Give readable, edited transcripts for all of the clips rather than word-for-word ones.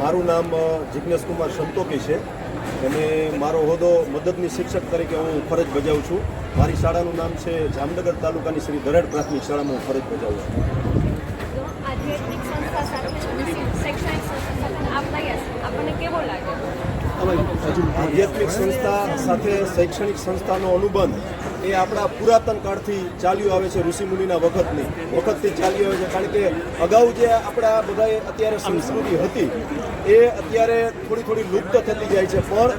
મારું નામ જિગ્નેશ કુમાર સંતોકી છે અને મારો હોદ્દો મદદની શિક્ષક તરીકે હું ફરજ બજાવું છું. મારી શાળાનું નામ છે જામનગર તાલુકાની શ્રી દરેડ પ્રાથમિક શાળામાં હું ફરજ બજાવું છું. આધ્યાત્મિક સંસ્થા સાથે શૈક્ષણિક સંસ્થા સાથે આપતા આપણને કેવો લાગે? આધ્યાત્મિક સંસ્થા સાથે શૈક્ષણિક સંસ્થાનો અનુબંધ એ આપણા પુરાતન કાળથી ચાલ્યું આવે છે. ઋષિમુનિના વખતથી ચાલ્યું આવે છે. કારણ કે અગાઉ જે આપણા બધાએ અત્યારે સંસ્કૃતિ હતી એ અત્યારે થોડી લુપ્ત થતી જાય છે, પણ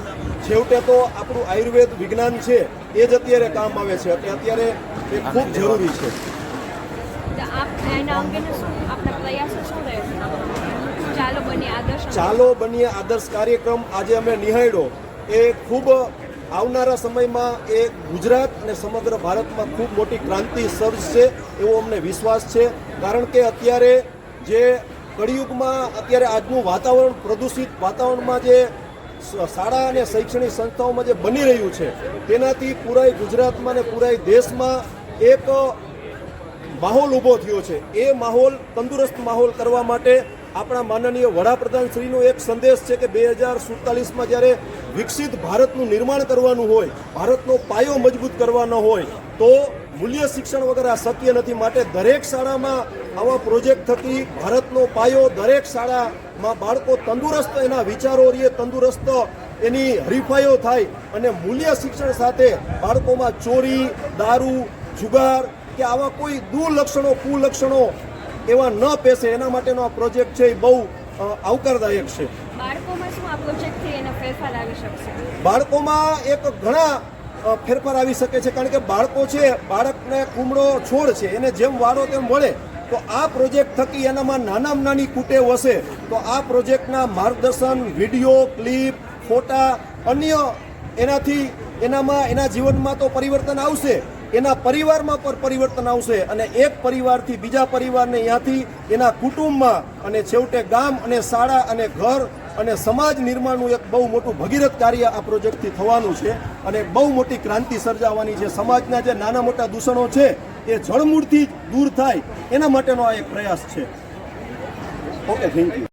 છેવટે તો આપણું આયુર્વેદ વિજ્ઞાન છે એ જ અત્યારે કામ આવે છે એટલે અત્યારે એ ખૂબ જરૂરી છે. ચાલો બનીએ આદર્શ કાર્યક્રમ આજે અમે નિહાળ્યો એ ખૂબ આવનારા સમયમાં એ ગુજરાત અને સમગ્ર ભારતમાં ખૂબ મોટી ક્રાંતિ સર્જશે એવો અમને વિશ્વાસ છે. કારણ કે અત્યારે જે કળિયુગમાં અત્યારે આજનું વાતાવરણ પ્રદૂષિત વાતાવરણમાં જે શાળા અને શૈક્ષણિક સંસ્થાઓમાં જે બની રહ્યું છે તેનાથી પૂરાઈ ગુજરાતમાં અને પૂરાઈ દેશમાં એક માહોલ ઊભો થયો છે. એ માહોલ તંદુરસ્ત માહોલ કરવા માટે આપણા માનનીય વડાપ્રધાન શ્રીનો એક સંદેશ છે કે 2047માં જ્યારે વિકસિત ભારતનું નિર્માણ કરવાનું હોય, ભારતનો પાયો મજબૂત કરવાનો હોય તો મૂલ્ય શિક્ષણ વગર આ શક્ય નથી. માટે દરેક શાળામાં આવા પ્રોજેક્ટ થકી ભારતનો પાયો દરેક શાળામાં બાળકો તંદુરસ્ત એના વિચારો રહીએ, તંદુરસ્ત એની હરીફાઈઓ થાય અને મૂલ્ય શિક્ષણ સાથે બાળકોમાં ચોરી, દારૂ, જુગાર કે આવા કોઈ દુર્લક્ષણો કુલક્ષણો એવા ન પેસે એના માટેનો આ પ્રોજેક્ટ છે એ બહુ આવકારદાયક છે. બાળકોમાં શું આ પ્રોજેક્ટથી એનો ફેરફાર આવી શકશે? બાળકોમાં એક ઘણા ફેરફાર આવી શકે છે. કારણ કે બાળકો છે, બાળકને કુમળો છોડ છે, એને જેમ વાળો તેમ વળે. તો આ પ્રોજેક્ટ થકી એનામાં નાનામાં નાની કુટેવ હશે તો આ પ્રોજેક્ટના માર્ગદર્શન, વિડીયો, ક્લિપ, ફોટા, અન્ય એનાથી એના જીવનમાં તો પરિવર્તન આવશે, એના પરિવારમાં પણ પરિવર્તન આવશે અને એક પરિવારથી બીજા પરિવારને ત્યાંથી એના કુટુંબમાં અને છેવટે ગામ અને શાળા અને ઘર અને સમાજ નિર્માણનું એક બહુ મોટું ભગીરથ કાર્ય આ પ્રોજેક્ટથી થવાનું છે અને બહુ મોટી ક્રાંતિ સર્જાવાની છે. સમાજના જે નાના મોટા દૂષણો છે એ જળમૂળથી દૂર થાય એના માટેનો આ એક પ્રયાસ છે. Okay, thank you.